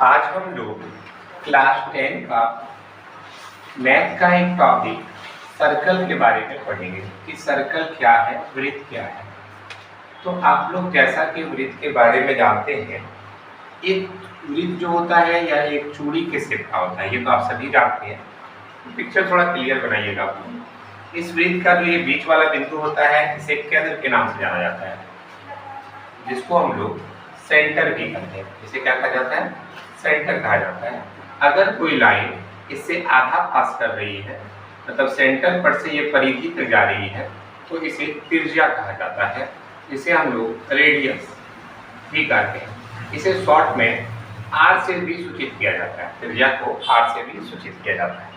आज हम लोग क्लास 10 का मैथ का एक टॉपिक सर्कल के बारे में पढ़ेंगे कि सर्कल क्या है, वृत्त क्या है। तो आप लोग जैसा कि वृत्त के बारे में जानते हैं, एक वृत्त जो होता है या एक चूड़ी के शेप का होता है, ये तो आप सभी जानते हैं। पिक्चर थोड़ा क्लियर बनाइएगा आप। इस वृत्त का जो ये बीच वाला बिंदु होता है, इसे केंद्र के नाम से जाना जाता है, जिसको हम लोग सेंटर भी कहते हैं। इसे क्या कहा जाता है? सेंटर कहा जाता है। अगर कोई लाइन इससे आधा पास कर रही है, मतलब सेंटर पर से ये परिधि तक जा रही है, तो इसे त्रिज्या कहा जाता है। इसे हम लोग रेडियस भी कहते हैं। इसे शॉर्ट में आर से भी सूचित किया जाता है। त्रिज्या को आर से भी सूचित किया जाता है।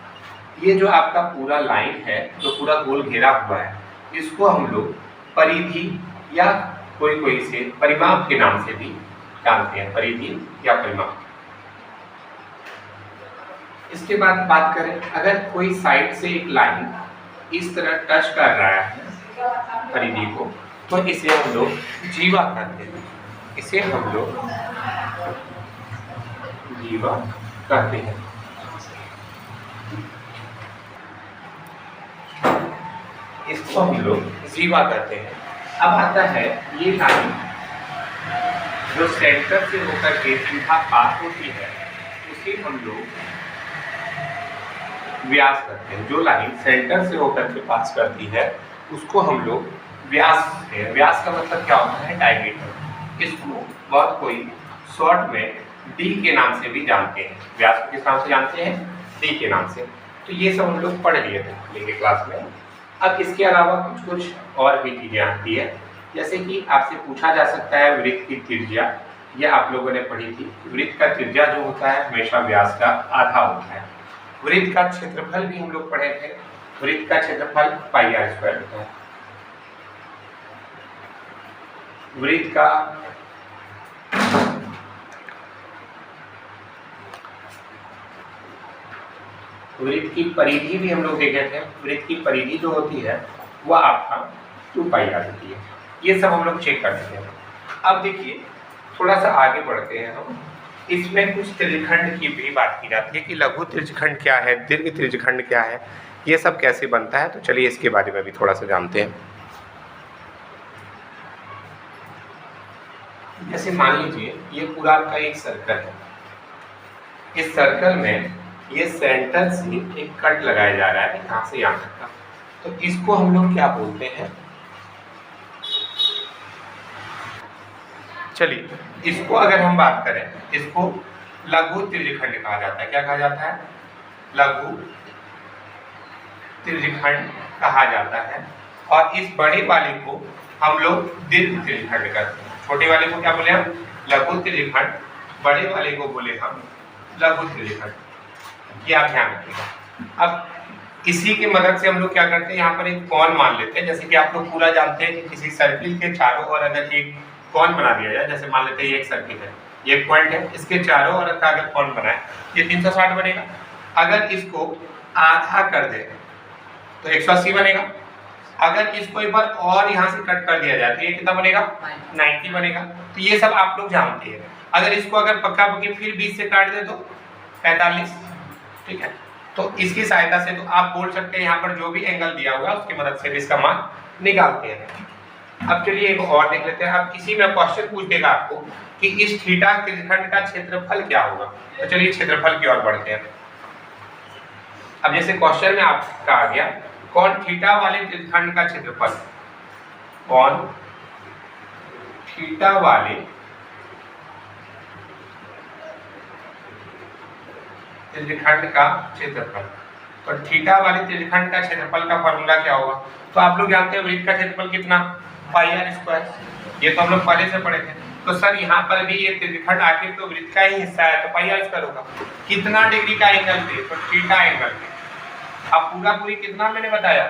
ये जो आपका पूरा लाइन है, जो पूरा गोल घेरा हुआ है, इसको हम लोग परिधि या कोई से परिमाप के नाम से भी जानते हैं, परिधि या परिमाप। इसके बाद बात करें, अगर कोई साइड से एक लाइन इस तरह टच कर रहा है परिधि को, तो इसे हम लोग जीवा कहते हैं। इसे हम लोग जीवा कहते हैं। इसको हम लोग जीवा कहते हैं। अब आता है ये लाइन जो सेंटर से होकर के सीधा पास होती है, उसे हम लोग व्यास करते हैं। जो लाइन सेंटर से होकर के पास करती है, उसको हम लोग व्यास कहते हैं। व्यास का मतलब क्या होता है? डायमीटर। इसको बहुत कोई शॉर्ट में डी के नाम से भी जानते हैं। व्यास को किस नाम से जानते हैं? डी के नाम से। तो ये सब हम लोग पढ़ लिए थे क्लास में। अब इसके अलावा कुछ और भी चीजें आती है, जैसे कि आपसे पूछा जा सकता है वृत्त की त्रिज्या। यह आप लोगों ने पढ़ी थी। वृत्त का त्रिज्या जो होता है हमेशा व्यास का आधा होता है। वृत्त का क्षेत्रफल भी हम लोग पढ़े थे। वृत्त का क्षेत्रफल पाई आर स्क्वायर होता है। वृत्त की परिधि भी हम लोग देखे थे। वृत्त की परिधि जो होती है वह आपका 2 पाई आर होती है। ये सब हम लोग चेक करते हैं। अब देखिए, थोड़ा सा आगे बढ़ते हैं हम। इसमें कुछ त्रिज्यखंड की भी बात की जाती है कि लघु त्रिज्यखंड क्या है, दीर्घ त्रिज्यखंड क्या है, ये सब कैसे बनता है। तो चलिए इसके बारे में भी थोड़ा सा जानते हैं। जैसे मान लीजिए ये पूरा आपका एक सर्कल है। इस सर्कल में ये सेंटर से एक कट लगाया जा रहा है यहाँ से यहाँ तक का। तो इसको हम लोग क्या बोलते हैं? चलिए, इसको अगर हम बात करें, इसको लघु त्रिज्यखंड कहा जाता है। क्या कहा जाता है? लघु त्रिज्यखंड कहा जाता है। और इस बड़े वाले को हम लोग दीर्घ त्रिज्यखंड कहते हैं। छोटे वाले को क्या बोले हम? लघु त्रिज्यखंड। बड़े वाले को बोले हम लघु त्रिज्यखंड। ये आप ध्यान रखिएगा। अब इसी की मदद से हम लोग क्या करते हैं, यहाँ पर एक कोण मान लेते हैं। जैसे कि आप लोग पूरा जानते हैं कि किसी सर्किल के चारों ओर अगर एक कोण बना दिया जाए, जैसे मान लेते हैं ये एक सर्किल है, ये पॉइंट है, इसके चारों ओर का अगर कोण बनाए, ये 360 बनेगा। अगर इसको आधा कर दे तो 180 बनेगा। अगर इसको एक बार और यहाँ से कट कर दिया जाए तो ये कितना बनेगा? 90 बनेगा। तो ये सब आप लोग जानते हैं। अगर इसको अगर पक्का पक्की फिर 20 से काट दे तो 45। ठीक है, तो इसकी सहायता से तो आप बोल सकते हैं यहाँ पर जो भी एंगल दिया हुआ है उसकी मदद से भी इसका मान निकालते हैं। अब चलिए एक और देख लेते हैं। अब इसी में क्वेश्चन पूछ देगा आपको कि इस थीटा त्रिज्यखंड का क्षेत्रफल क्या होगा। तो चलिए क्षेत्रफल की ओर बढ़ते हैं। अब जैसे क्वेश्चन में आपका आ गया, कौन थीटा वाले त्रिज्यखंड का क्षेत्रफल, कौन थीटा वाले त्रिज्यखंड का क्षेत्रफल। तो थीटा वाले त्रिज्यखंड का क्षेत्रफल का फॉर्मूला क्या होगा? तो आप लोग जानते हैं वृत्त का क्षेत्रफल कितना? पाई आर स्क्वायर। ये तो हम लोग पहले से पढ़े थे। तो सर यहाँ पर भी ये त्रिज्यखंड आखिर तो वृत्त का ही हिस्सा है, तो पाई आर स्क्वायर होगा। कितना डिग्री का एंगल थे? तो थीटा एंगल थे। अब पूरा पूरी कितना मैंने बताया?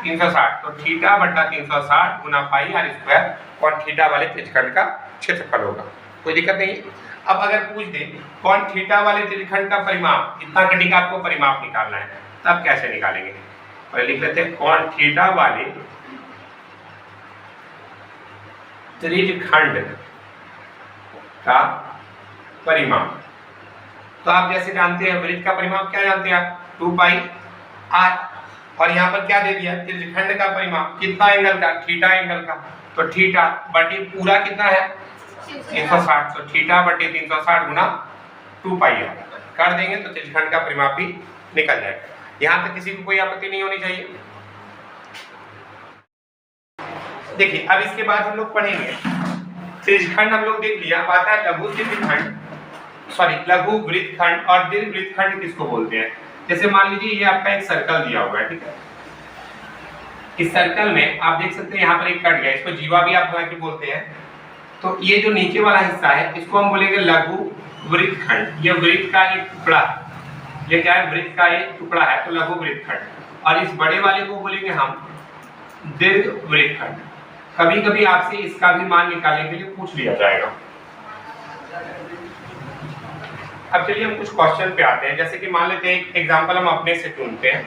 360। तो थीटा बटा 360 गुना पाई आर स्क्वायर कौन थीटा वाले त्रिज्यखंड का क्षेत्रफल होगा। कोई दिक्कत नहीं। अब अगर पूछ दे कौन थीटा वाले त्रिज्यखंड का परिमाप, इतना कटी का आपको परिमाप निकालना है, तब कैसे निकालेंगे? पहले लिख लेते हैं कौन थीटा वाले त्रिज्यखंड का परिमाप। तो आप जैसे जानते हैं वृत्त का परिमाप क्या जानते हैं आप, 2 पाई r, और यहाँ पर क्या दे दिया, त्रिज्यखंड का परिमाप कितना एंगल का, थीटा एंगल का, तो थीटा बटे पूरा कितना है 360, तो थीटा बटे 360 गुना 2 पाई r कर देंगे तो त्रिज्यखंड का परिमाप भी निकल जाएगा। यहाँ तक किसी को कोई आपत्ति नहीं होनी चाहिए। देखिए अब इसके बाद हम लोग पढ़ेंगे त्रिज्यखंड, हम लोग देख लिया, आता है लघु त्रिज्यखंड, सॉरी लघु वृत्तखंड और दीर्घ वृत्तखंड किसको बोलते हैं। जैसे मान लीजिए ये आपका एक सर्कल दिया हुआ है, ठीक है, इस सर्कल में आप देख सकते हैं यहाँ पर एक कट गया, इसको जीवा भी आप हालांकि बोलते हैं। तो ये जो नीचे वाला हिस्सा है इसको हम बोलेंगे लघु वृत्तखंड, ये वृत्त का एक टुकड़ा, ये क्या है, वृत्त का एक टुकड़ा है, तो लघु वृत्तखंड। और इस बड़े वाले को बोलेंगे हम दीर्घ वृत्तखंड। कभी कभी आपसे इसका भी मान निकालने के लिए पूछ लिया जाएगा। अब चलिए हम कुछ क्वेश्चन पे आते हैं, जैसे कि मान लेते हैं एक एग्जांपल हम अपने से चुनते हैं।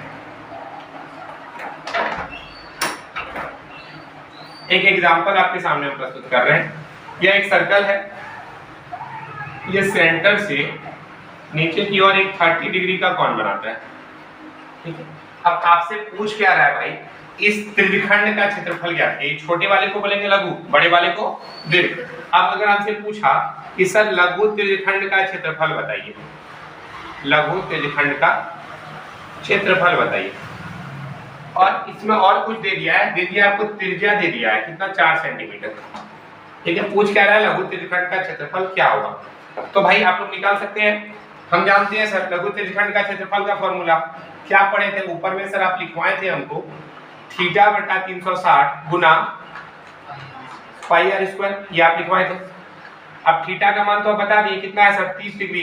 एक एग्जांपल आपके सामने हम प्रस्तुत कर रहे हैं। यह एक सर्कल है, यह सेंटर से नीचे की ओर एक 30 डिग्री का कोण बनाता है, ठीक है। अब आपसे पूछ क्या रहा है भाई, इस त्रिज्यखंड का क्षेत्रफल क्या है। छोटे वाले को बोलेंगे लघु, बड़े वाले को दीर्घ। अब अगर हमसे पूछा कि सर लघु त्रिज्यखंड का क्षेत्रफल बताइए, लघु त्रिज्यखंड का क्षेत्रफल बताइए, और इसमें और कुछ दे दिया है, दे दिया आपको त्रिज्या दे दिया है कितना, 4 सेंटीमीटर, ठीक है। पूछ क्या रहा है, लघु त्रिज्यखंड का क्षेत्रफल क्या होगा। तो भाई आप लोग निकाल सकते हैं, हम जानते हैं सर लघु त्रिज्यखंड का क्षेत्रफल का फॉर्मूला क्या पढ़े थे ऊपर में, सर आप लिखवाए थे हमको, थीटा बटा 360 गुना पाई आर स्क्वायर, ये आप लिखवाए थे। अब थीटा का मान तो आप बता दिए कितना है सर, 30 डिग्री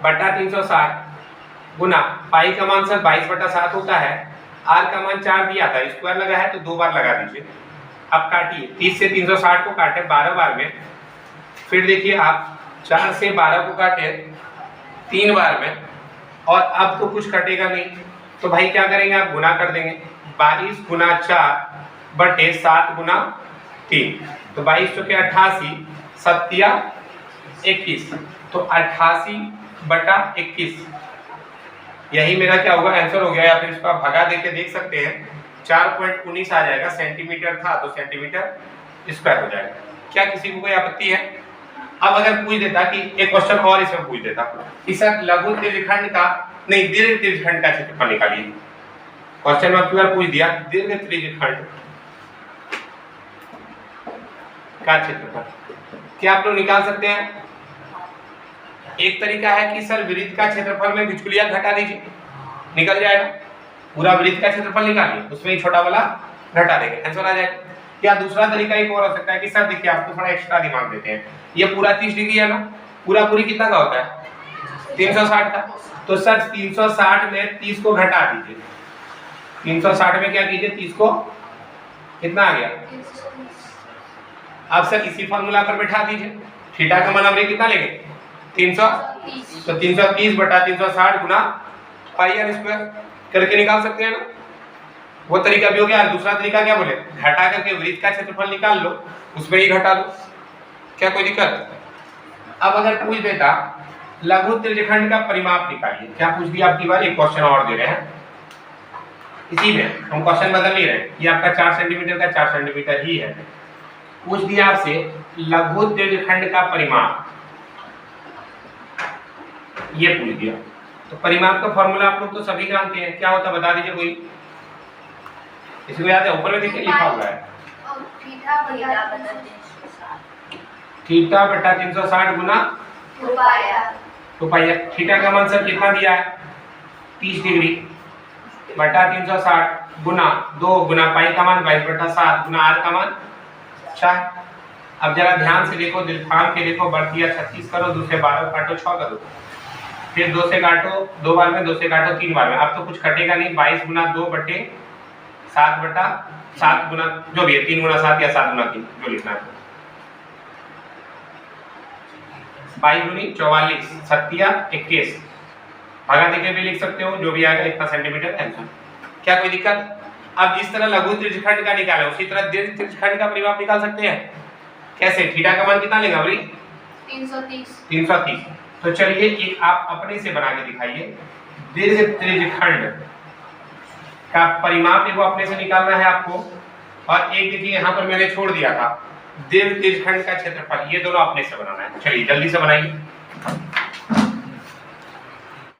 बटा 360 गुना पाई का मान सर 22/7 होता है, आर का मान 4 दिया था, स्क्वायर लगा है तो 2 बार लगा दीजिए। अब काटिए, 30 से 360 को काटे 12 बार में, फिर देखिए आप 4 से 12 को काटे 3 बार में, और अब तो कुछ कटेगा नहीं, तो भाई क्या करेंगे आप गुना कर देंगे, 22 गुना 4 बटे 7 गुना 3, तो 22 तो क्या 88, 7 21, तो 88 बटा 21, यही मेरा क्या होगा आंसर हो गया। या फिर इसको आप भगा देके देख सकते हैं, 4.19 आ जाएगा, सेंटीमीटर था तो सेंटीमीटर स्क्वायर हो जाएगा। क्या किसी को कोई आपत्ति है। अब अगर पूछ देता कि एक क्वेश्चन और इसमें पूछ देता कि सर लघु त्रिज्यखंड का नहीं दीर्घ त्रिज्यखंड का क्षेत्रफल निकालिए, क्वेश्चन में आपकी बार पूछ दिया दीर्घ त्रिज्यखंड का क्षेत्रफल, क्या आप लोग निकाल सकते हैं। एक तरीका है कि सर वृत्त का क्षेत्रफल में बिचकुलिया घटा दीजिए, निकल जाएगा, पूरा वृत्त का क्षेत्रफल निकालिए, उसमें ही छोटा वाला घटा देंगे, आंसर आ जाएगा। या दूसरा तरीका एक और हो सकता है कि सर देखिए आपको थोड़ा एक्स्ट्रा दिमाग देते हैं, ये पूरा 30 डिग्री है ना, पूरा पूरी कितना का होता है 360 का, तो सर 360 में 30 को घटा दीजिए, 360 में क्या कीजिए 30 को कितना आ गया, आप सर इसी फॉर्मूला पर बैठा दीजिए, थीटा का मान हमने कितना लेंगे 330, तो 330 बटा 360 गुना पाई आर स्क्वायर करके निकाल सकते हैं ना, वो तरीका भी हो गया। दूसरा तरीका क्या बोले, घटा करके वृत्त का क्षेत्रफल निकाल लो, उसमें ही घटा लो, क्या कोई दिक्कत। अब अगर पूछ देता लघु त्रिज्यखंड का परिमाप निकालिए, क्या पूछ दिया आपकी बार, एक क्वेश्चन और दे रहे हैं, इसी में हम क्वेश्चन बदल नहीं रहे, ये आपका 4 सेंटीमीटर का 4 सेंटीमीटर ही है। पूछ दिया आपसे लघु त्रिज्यखंड का परिमाप, ये पूछ दिया, तो परिमाप का फॉर्मूला आप लोग तो सभी जानते हैं, क्या होता बता दीजिए कोई, इसको याद है, ऊपर में देखिए लिखा हुआ है थीटा बटा 360 गुना 2 पाई। थीटा का मान सर कितना दिया है 30 डिग्री बटा 360 गुना 2 गुना पाई का मान 22/7 गुना आर का मान 4। अब जरा ध्यान से देखो, दिलफाम के देखो, बढ़ती 36 करो, 2 से 12 काटो 6 करो, फिर 2 से काटो 2 बार में, 2 से काटो 3 बार में, अब तो कुछ कटेगा नहीं, 22 गुना 2 बटे 7/7 गुना जो भी है 3 गुना 7 या 7 गुना 3 जो लिखना है, 22 दूनी 44 7 21, भगा देके भी लिख सकते हो, जो भी आएगा इतना सेंटीमीटर आंसर। क्या कोई दिक्कत। अब जिस तरह लघु त्रिज्यखंड का निकाला उसी तरह दीर्घ त्रिज्यखंड का परिमाप निकाल सकते हैं। कैसे, थीटा का मान कितना लेगा भाई 330, तो चलिए एक आप अपने से बना के दिखाइए। दीर्घ त्रिज्यखंड का परिमाप एगो अपने से निकालना है आपको, और एक देखिए यहाँ पर मैंने छोड़ दिया था दीर्घ त्रिज्यखंड का क्षेत्रफल, ये दोनों अपने से बनाना है। चलिए जल्दी से बनाइए।